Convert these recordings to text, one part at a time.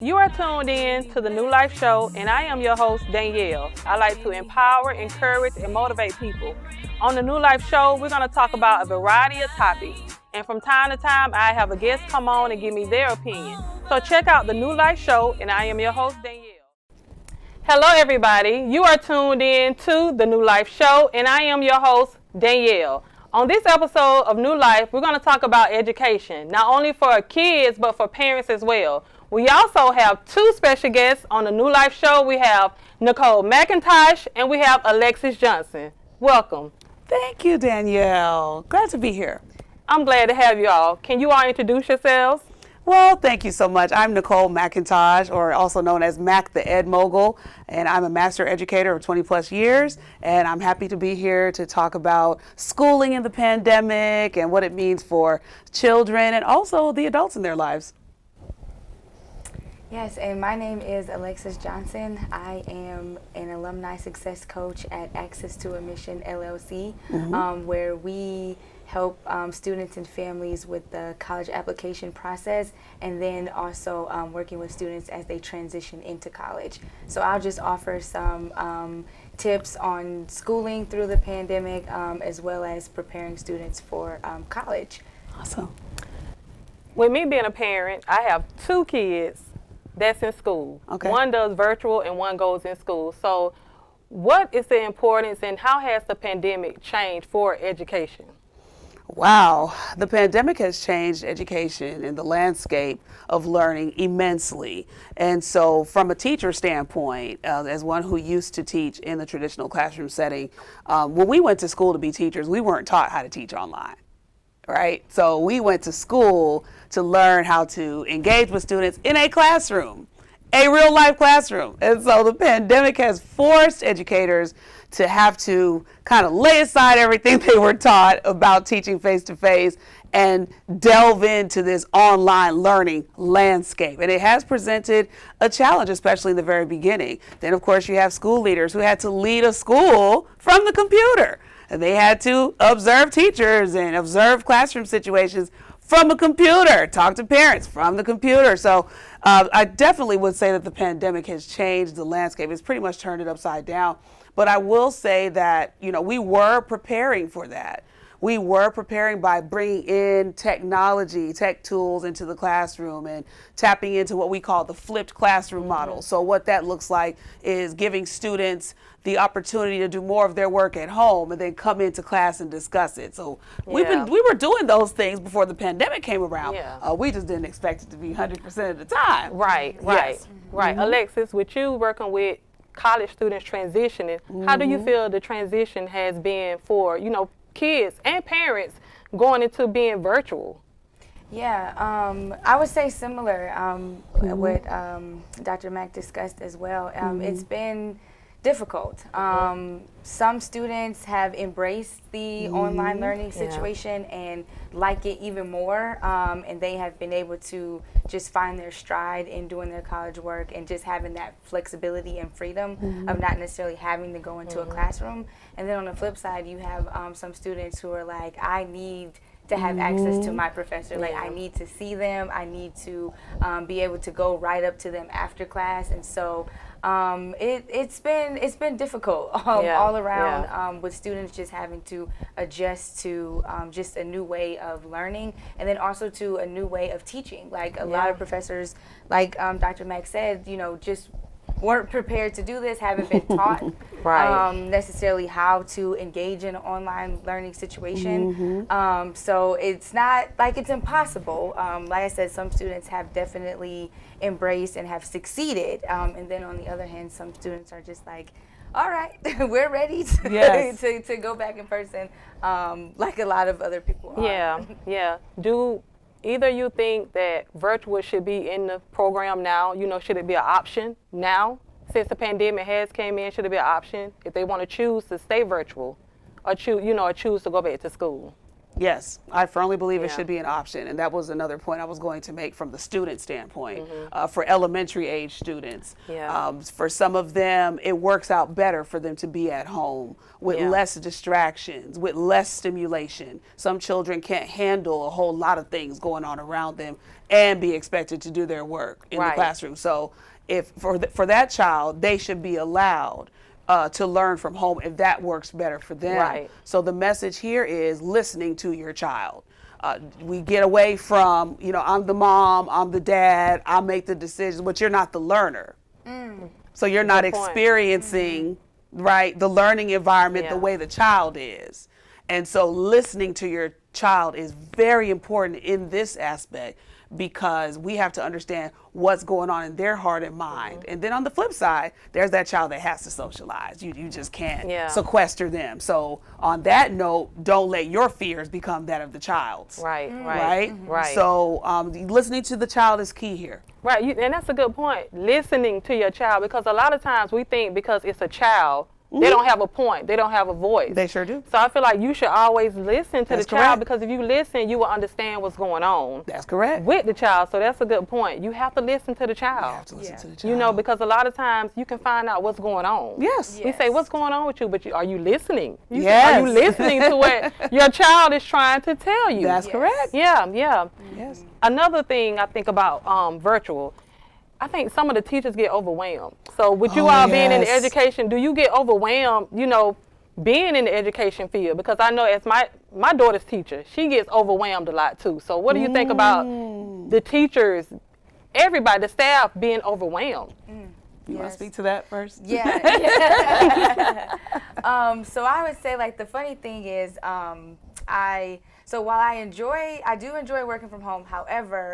You are tuned in to the New Life Show, and I am your host, Danielle. I like to empower, encourage, and motivate people. On the New Life Show, we're going to talk about a variety of topics. And from time to time, I have a guest come on and give me their opinion. So check out the New Life Show, and I am your host, Danielle. Hello, everybody. You are tuned in to the New Life Show, and I am your host, Danielle. On this episode of New Life, we're going to talk about education, not only for kids, but for parents as well. We also have two special guests on the New Life Show. We have Nichole Mcintosh and we have Alexis Johnson. Welcome. Thank you, Danielle. Glad to be here. I'm glad to have you all. Can you all introduce yourselves? Well, thank you so much. I'm Nichole Mcintosh, or also known as Mac the Ed Mogul, and I'm a master educator of 20 plus years, and I'm happy to be here to talk about schooling in the pandemic and what it means for children and also the adults in their lives. Yes, and my name is Alexis Johnson. I am an alumni success coach at Access to Admission LLC, where we help students and families with the college application process, and then also working with students as they transition into college. So I'll just offer some tips on schooling through the pandemic, as well as preparing students for college. Awesome. With me being a parent, I have two kids that's in school. Okay. One does virtual and one goes in school. So what is the importance and how has the pandemic changed for education? Wow, the pandemic has changed education and the landscape of learning immensely. And so from a teacher standpoint, as one who used to teach in the traditional classroom setting, when we went to school to be teachers, we weren't taught how to teach online. Right? So we went to school to learn how to engage with students in a classroom, a real life classroom. And so the pandemic has forced educators to have to kind of lay aside everything they were taught about teaching face to face and delve into this online learning landscape. And it has presented a challenge, especially in the very beginning. Then, of course, you have school leaders who had to lead a school from the computer. And they had to observe teachers and observe classroom situations from a computer, talk to parents from the computer. So I definitely would say that the pandemic has changed the landscape. It's pretty much turned it upside down. But I will say that, we were preparing for that. We were preparing by bringing in technology, tech tools into the classroom and tapping into what we call the flipped classroom model. So what that looks like is giving students the opportunity to do more of their work at home and then come into class and discuss it. So we were doing those things before the pandemic came around. Yeah. We just didn't expect it to be 100% of the time. Right. Yes. Right. Alexis, with you working with college students transitioning, how do you feel the transition has been for, kids and parents going into being virtual? Yeah, I would say similar what Dr. Mack discussed as well. It's been difficult. Some students have embraced the online learning situation and like it even more, and they have been able to just find their stride in doing their college work and just having that flexibility and freedom of not necessarily having to go into a classroom. And then on the flip side, you have some students who are like, I need to have access to my professor. Like, I need to see them. I need to be able to go right up to them after class. And so it's been difficult all around with students just having to adjust to just a new way of learning, and then also to a new way of teaching. Like a lot of professors, like Dr. Mack said, just weren't prepared to do this, haven't been taught necessarily how to engage in an online learning situation. So it's not like it's impossible. Like I said, some students have definitely embraced and have succeeded. And then on the other hand, some students are just like, all right, we're ready to, to go back in person, like a lot of other people are. Yeah. Do either you think that virtual should be in the program now? Should it be an option now? Since the pandemic has came in, should it be an option if they want to choose to stay virtual or choose to go back to school? Yes, I firmly believe it Yeah. should be an option, and that was another point I was going to make from the student standpoint. For elementary age students, Yeah. for some of them, it works out better for them to be at home with Yeah. less distractions, with less stimulation. Some children can't handle a whole lot of things going on around them and be expected to do their work in the Right. classroom. So, if for that child, they should be allowed to learn from home if that works better for them. Right. So the message here is listening to your child. We get away from, I'm the mom, I'm the dad, I make the decisions, but you're not the learner. So you're not Good point. experiencing, right, the learning environment Yeah. the way the child is. And so listening to your child is very important in this aspect, because we have to understand what's going on in their heart and mind. And then on the flip side, there's that child that has to socialize. You just can't Yeah. sequester them. So on that note, don't let your fears become that of the child's. Right. Right? Right. So listening to the child is key here. Right, and that's a good point. Listening to your child, because a lot of times we think because it's a child, they don't have a point, they don't have a voice. They sure do. So I feel like you should always listen to That's the child, correct. because if you listen, you will understand what's going on That's correct. with the child. So that's a good point. You have to listen to the child. You have to listen to the child. You know, because a lot of times you can find out what's going on. Yes. We say, what's going on with you? But are you listening? Are Yes. you listening to what your child is trying to tell you? That's correct. Yeah, yeah. Yes. Another thing I think about virtual, I think some of the teachers get overwhelmed. So with you Oh, all being in the yes. education, do you get overwhelmed, being in the education field? Because I know as my daughter's teacher, she gets overwhelmed a lot too. So what do you think about the teachers, everybody, the staff being overwhelmed? You want to speak to that first? Yeah. So I would say, like, the funny thing is, while I do enjoy working from home. However,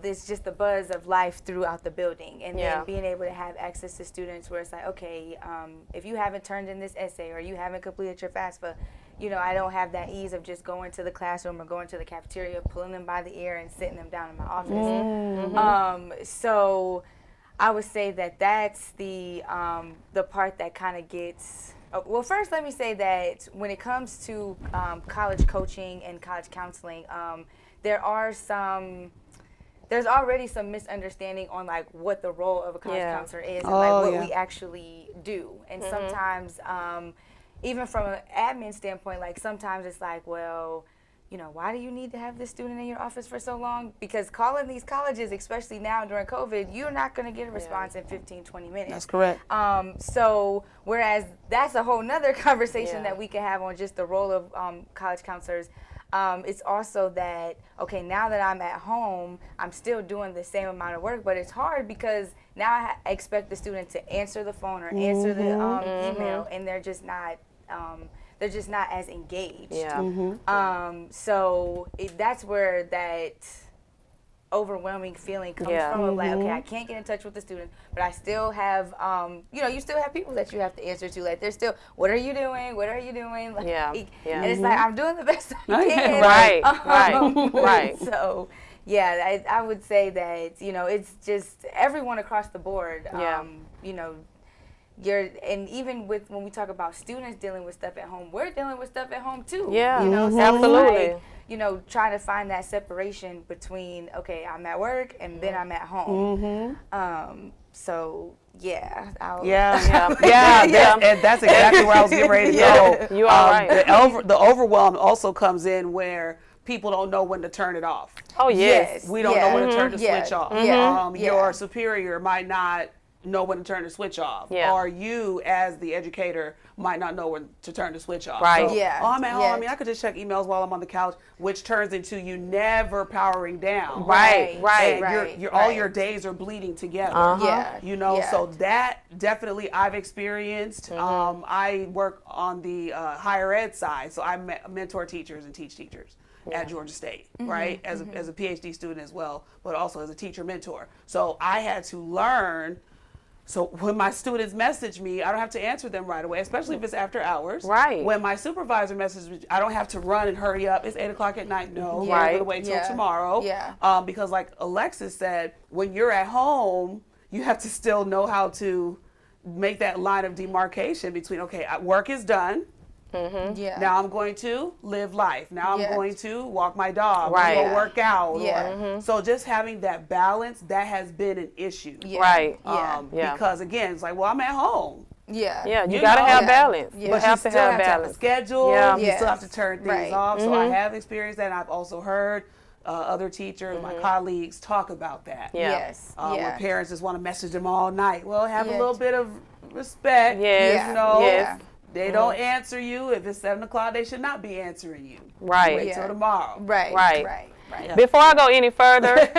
there's just the buzz of life throughout the building, and Yeah. then being able to have access to students where it's like, okay, if you haven't turned in this essay or you haven't completed your FAFSA, I don't have that ease of just going to the classroom or going to the cafeteria, pulling them by the ear and sitting them down in my office. So I would say that that's the part that kind of gets. Well, first, let me say that when it comes to college coaching and college counseling, there's already some misunderstanding on, like, what the role of a college counselor is and what we actually do. And sometimes, even from an admin standpoint, like, sometimes it's like, well, why do you need to have this student in your office for so long? Because calling these colleges, especially now during COVID, you're not going to get a response in 15, 20 minutes. That's correct. So whereas that's a whole nother conversation that we could have on just the role of college counselors, it's also that, okay, now that I'm at home, I'm still doing the same amount of work, but it's hard because now I expect the student to answer the phone or answer the email, and they're just not as engaged. Yeah. So that's where that overwhelming feeling comes from, of like, okay, I can't get in touch with the student, but I still have, you still have people that you have to answer to. Like, they're still, what are you doing? What are you doing? Like, and it's like, I'm doing the best I can. Right. So, yeah, I would say that, it's just everyone across the board, and even when we talk about students dealing with stuff at home, we're dealing with stuff at home too. Yeah, So absolutely. it's like, trying to find that separation between, okay, I'm at work and then I'm at home. So yeah, and that's exactly where I was getting ready to go. You are right. The overwhelm also comes in where people don't know when to turn it off. Oh yes. We don't know when to turn the switch off. Yeah. Your superior might not know when to turn the switch off. Yeah. Or you, as the educator, might not know when to turn the switch off. Right. So, Yeah. I'm at home. Yeah. I mean, I could just check emails while I'm on the couch, which turns into you never powering down. Right. And all your days are bleeding together. So that definitely I've experienced. I work on the higher ed side, so I mentor teachers and teach teachers at Georgia State, right? As a PhD student as well, but also as a teacher mentor. So I had to learn. So when my students message me, I don't have to answer them right away, especially if it's after hours. Right. When my supervisor messages me, I don't have to run and hurry up. It's 8:00 at night. No, we're Right. going to wait till tomorrow. Yeah. Because like Alexis said, when you're at home, you have to still know how to make that line of demarcation between, okay, work is done. Yeah. Now I'm going to live life. Now Yeah. I'm going to walk my dog. Right. Go work out. Yeah. So just having that balance, that has been an issue. Yeah. Right. Yeah. Because again, it's like, well, I'm at home. Yeah. Yeah, you You gotta know, have yeah. balance. Yeah. You But have you to still have have to have a balance. schedule. Yeah. You still have to Yes. turn things Right. off. So I have experienced that, and I've also heard other teachers, my colleagues, talk about that. Yeah. Yes. Where parents just want to message them all night. Well, have a Yeah. little bit of respect. Yes. You know, Yes. they don't answer you. If it's 7 o'clock, they should not be answering you. Right. Wait Yeah. till tomorrow. Right. Right. Right. Right. Yeah. Before I go any further,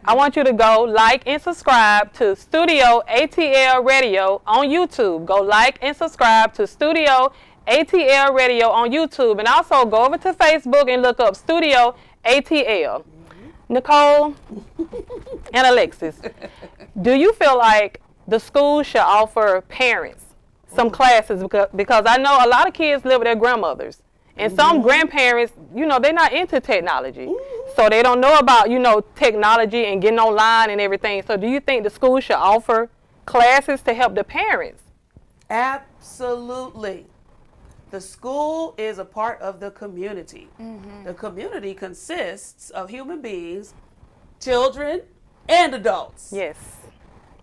I want you to go like and subscribe to Studio ATL Radio on YouTube. Go like and subscribe to Studio ATL Radio on YouTube. And also go over to Facebook and look up Studio ATL. Nichole and Alexis, do you feel like the school should offer parents some classes? Because I know a lot of kids live with their grandmothers. And some grandparents, you know, they're not into technology. So they don't know about, you know, technology and getting online and everything. So do you think the school should offer classes to help the parents? Absolutely. The school is a part of the community. The community consists of human beings, children, and adults. Yes.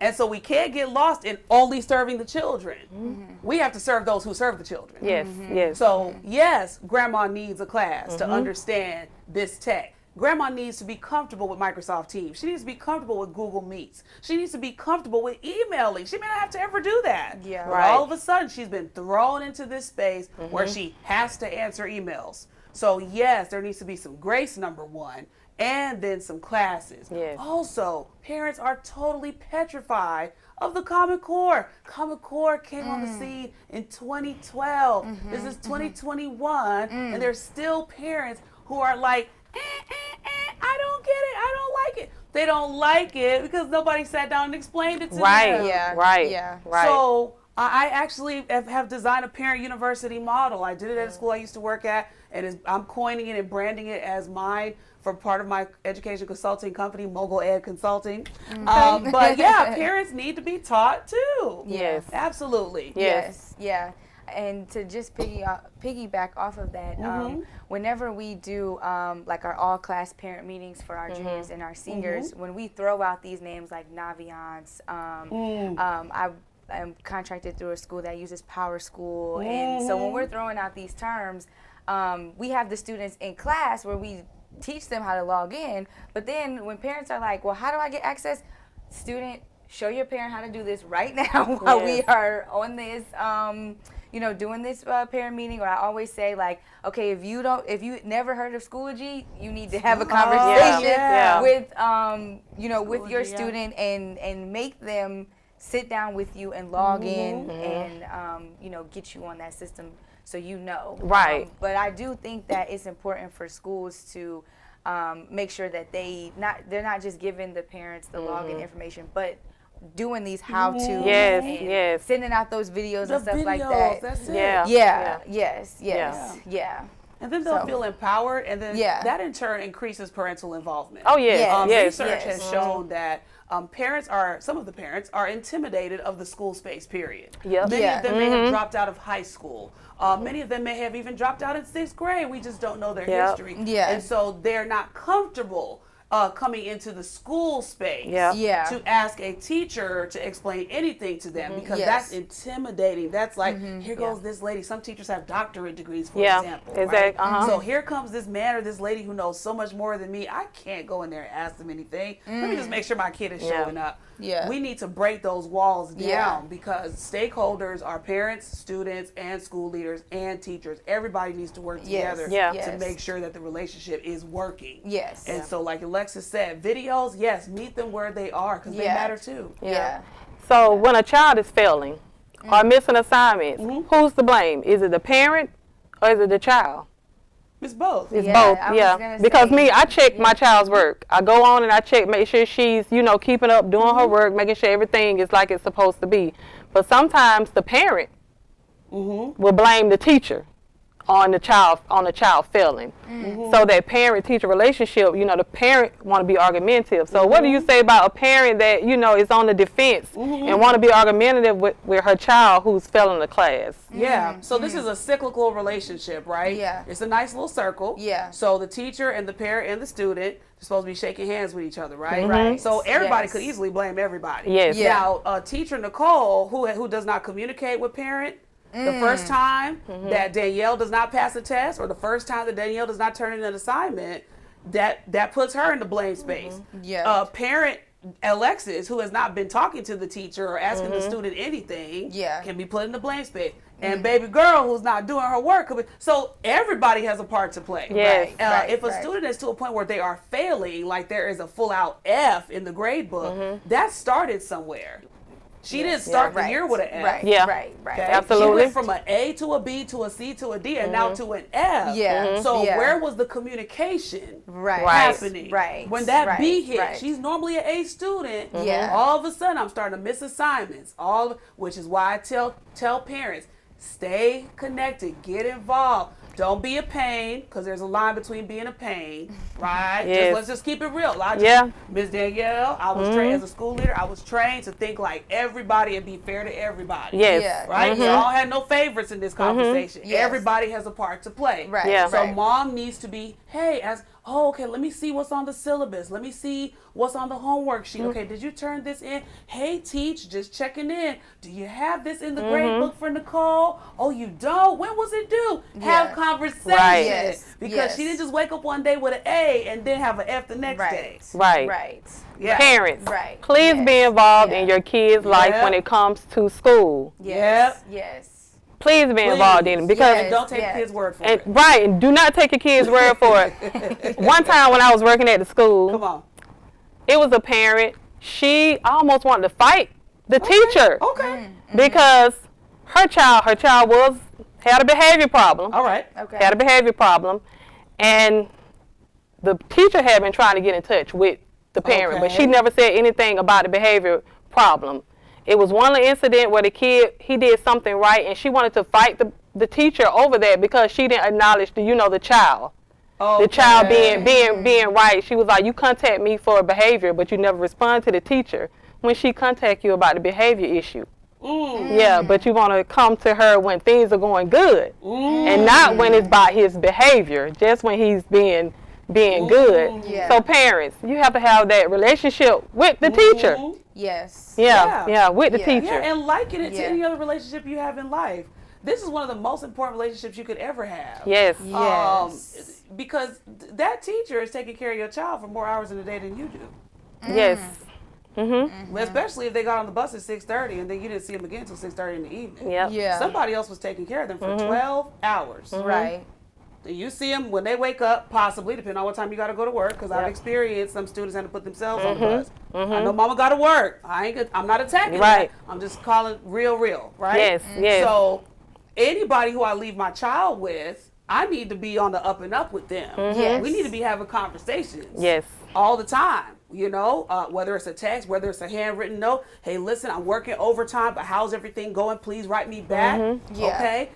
And so we can't get lost in only serving the children. We have to serve those who serve the children. Yes. Yes. So, yes, grandma needs a class to understand this tech. Grandma needs to be comfortable with Microsoft Teams. She needs to be comfortable with Google Meets. She needs to be comfortable with emailing. She may not have to ever do that. Yeah. But Right. all of a sudden, she's been thrown into this space where she has to answer emails. So, yes, there needs to be some grace, number one, and then some classes. Yes. Also, parents are totally petrified of the Common Core. Common Core came on the scene in 2012. This is 2021, and there's still parents who are like, I don't get it. I don't like it. They don't like it because nobody sat down and explained it to Right. them. Yeah. Right. Yeah. Right. So I actually have designed a parent university model. I did it at a school I used to work at, and I'm coining it and branding it as mine for part of my education consulting company, Mogul Ed Consulting. But yeah, parents need to be taught too. Yes. Absolutely. Yes. Yeah. And to just piggyback off of that, whenever we do like our all-class parent meetings for our juniors and our seniors, when we throw out these names like Naviance, I'm contracted through a school that uses Power School, and so when we're throwing out these terms, we have the students in class where we teach them how to log in, but then when parents are like, well, how do I get access? Student, show your parent how to do this right now while we are on this doing this parent meeting. Or I always say, like, okay, if you never heard of Schoology, you need to have a conversation with your student and make them sit down with you and log in and get you on that system so you know. Right. But I do think that it's important for schools to make sure that they're not just giving the parents the login information, but doing these how-tos Yes, and yes. sending out those videos The and stuff videos, like that. that's it. Yeah. Yeah. And then they'll So- feel empowered, and then Yeah. that in turn increases parental involvement. Oh, yes. Yes. Research has shown that some of the parents are intimidated of the school space, period. Yep. Many Yeah. of them may have dropped out of high school. Many of them may have even dropped out in 6th grade. We just don't know their Yep. history. Yeah. And so they're not comfortable coming into the school space Yeah. to ask a teacher to explain anything to them because Yes. that's intimidating. That's like, here goes this lady. Some teachers have doctorate degrees, for Yeah, example. exact- Right? So here comes this man or this lady who knows so much more than me. I can't go in there and ask them anything. Let me just make sure my kid is showing up. Yeah. We need to break those walls down Yeah. because stakeholders are parents, students, and school leaders and teachers. Everybody needs to work Yes. together Yeah. to Yes. make sure that the relationship is working. Yes. And so, like Alexis said, videos, yes, meet them where they are because they Yeah. matter too. Yeah. So when a child is failing or missing assignments, who's to blame? Is it the parent or is it the child? It's both. It's Yeah, both, I was yeah. gonna Because say- me, I check my child's work. I go on and I check, make sure she's, keeping up, doing her work, making sure everything is like it's supposed to be. But sometimes the parent will blame the teacher on the child failing. So that parent-teacher relationship, you know, the parent want to be argumentative. So what do you say about a parent that, you know, is on the defense and want to be argumentative with her child who's failing the class? Yeah. So this is a cyclical relationship, right? Yeah. It's a nice little circle. Yeah. So the teacher and the parent and the student are supposed to be shaking hands with each other, right? Right. So everybody Yes. could easily blame everybody. Yes. Yeah. Now, teacher Nichole, who does not communicate with parent, the first time that Danielle does not pass a test, or the first time that Danielle does not turn in an assignment, that puts her in the blame space. Yeah. Parent Alexis, who has not been talking to the teacher or asking the student anything, Yeah. can be put in the blame space. And baby girl who's not doing her work. So everybody has a part to play. Yes. Right, If a right. student is to a point where they are failing, like there is a full out F in the grade book, that started somewhere. She didn't start the year with an F. Right. Yeah. Right. Right. Okay? Absolutely. She went from an A to a B to a C to a D and now to an F. Yeah. So Yeah. where was the communication Right. happening? Right. When that B Right. hit, Right. she's normally an A student. Yeah. All of a sudden I'm starting to miss assignments. Which is why I tell parents, stay connected, get involved. Don't be a pain, because there's a line between being a pain, right? Yes. Let's just keep it real. Yeah. Miss Danielle, I was trained as a school leader. I was trained to think like everybody and be fair to everybody. Yes. Yeah. Right? Y'all had no favorites in this conversation. Yes. Everybody has a part to play. Right. Yeah. So Right. mom needs to be, hey, okay, let me see what's on the syllabus. Let me see what's on the homework sheet. Okay, did you turn this in? Hey, teach, just checking in. Do you have this in the grade book for Nichole? Oh, you don't? When was it due? Have Yeah. conversation. Right. Yes. Because Yes. she didn't just wake up one day with an A and then have an F the next day. Right. Right. Yeah. Parents, Right. please Yes. be involved Yeah. in your kids' life Yeah. when it comes to school. Yes. Yes. Please be involved in it because And don't take Yes. kids' word for and, it. right, and do not take your kids' word for it. One time when I was working at the school, Come on. it was a parent. She almost wanted to fight the teacher Okay. because her child had a behavior problem. All right. Okay. Had a behavior problem, and the teacher had been trying to get in touch with the parent, but Okay. she never said anything about the behavior problem. It was one incident where the kid, he did something right, and she wanted to fight the teacher over that because she didn't acknowledge the child. The child being right. She was like, you contact me for a behavior, but you never respond to the teacher when she contact you about the behavior issue. Yeah, but you want to come to her when things are going good, and not when it's about his behavior, just when he's being good. Yeah. So parents, you have to have that relationship with the teacher. Yes. Yeah, with the Yeah. teacher. Yeah, and liken it to Yeah. any other relationship you have in life. This is one of the most important relationships you could ever have. Yes. Yes. Because that teacher is taking care of your child for more hours in a day than you do. Yes. Especially if they got on the bus at 6:30 and then you didn't see them again until 6:30 in the evening. Yep. Yeah. Somebody else was taking care of them for 12 hours. Right. You see them when they wake up, possibly, depending on what time you got to go to work, because I've experienced some students had to put themselves on the bus. I know mama got to work. I'm not attacking Right. that. I'm just calling real, right? Yes, yes. So anybody who I leave my child with, I need to be on the up and up with them. Yes. We need to be having conversations. Yes. All the time, whether it's a text, whether it's a handwritten note. Hey, listen, I'm working overtime, but how's everything going? Please write me back. Yeah. Okay.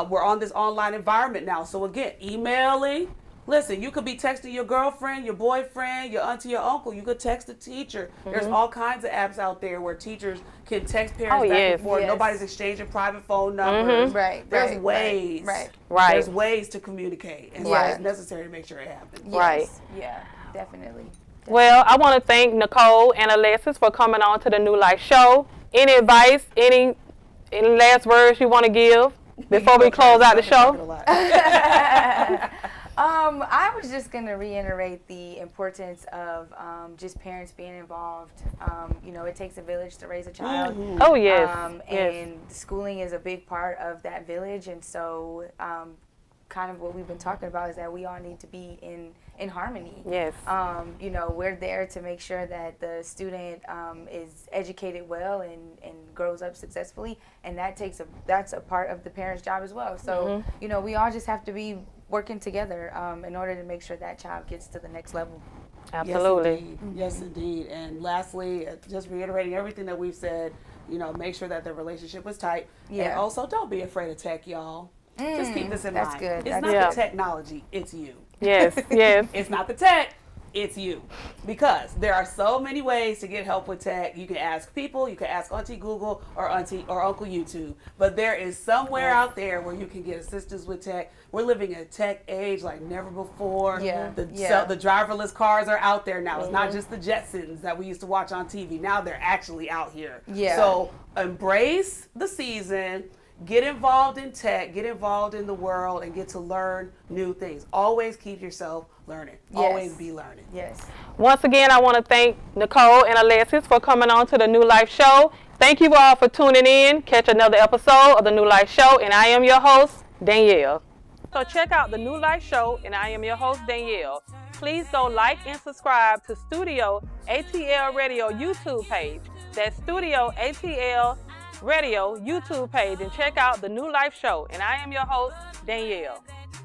We're on this online environment now. So again, emailing. Listen, you could be texting your girlfriend, your boyfriend, your auntie, your uncle. You could text a teacher. There's all kinds of apps out there where teachers can text parents back yes. and forth. Yes. Nobody's exchanging private phone numbers. Right. There's right, ways. Right. Right. There's ways to communicate, and Right. it's necessary to make sure it happens. Right. Yes. Yeah. Definitely. Well, I want to thank Nichole and Alexis for coming on to the New Life Show. Any advice, any last words you want to give before we close out the show? I was just going to reiterate the importance of just parents being involved. It takes a village to raise a child. Oh, yes. Yes. And schooling is a big part of that village. And so kind of what we've been talking about is that we all need to be in harmony. Yes. We're there to make sure that the student is educated well and grows up successfully. And that's a part of the parent's job as well. So, we all just have to be working together in order to make sure that child gets to the next level. Absolutely. Yes, indeed. And lastly, just reiterating everything that we've said, make sure that the relationship is tight. Yeah. And also, don't be afraid of tech, y'all. Just keep this in That's mind. good. It's That's not good. the technology, it's you. Yes, yes. It's not the tech, it's you. Because there are so many ways to get help with tech. You can ask people, you can ask Auntie Google or Auntie or Uncle YouTube. But there is somewhere out there where you can get assistance with tech. We're living in a tech age like never before. Yeah, The yeah. the driverless cars are out there now. It's not just the Jetsons that we used to watch on TV. Now they're actually out here. Yeah. So embrace the season. Get involved in tech, get involved in the world, and get to learn new things. Always keep yourself learning. Always be learning. Yes. Once again, I want to thank Nichole and Alexis for coming on to the New Life Show. Thank you all for tuning in. Catch another episode of the New Life Show, and I am your host, Danielle. So check out the New Life Show, and I am your host, Danielle. Please go like and subscribe to Studio ATL Radio YouTube page. That's Studio ATL Radio YouTube page, and check out the New Life Show. And I am your host, Danielle.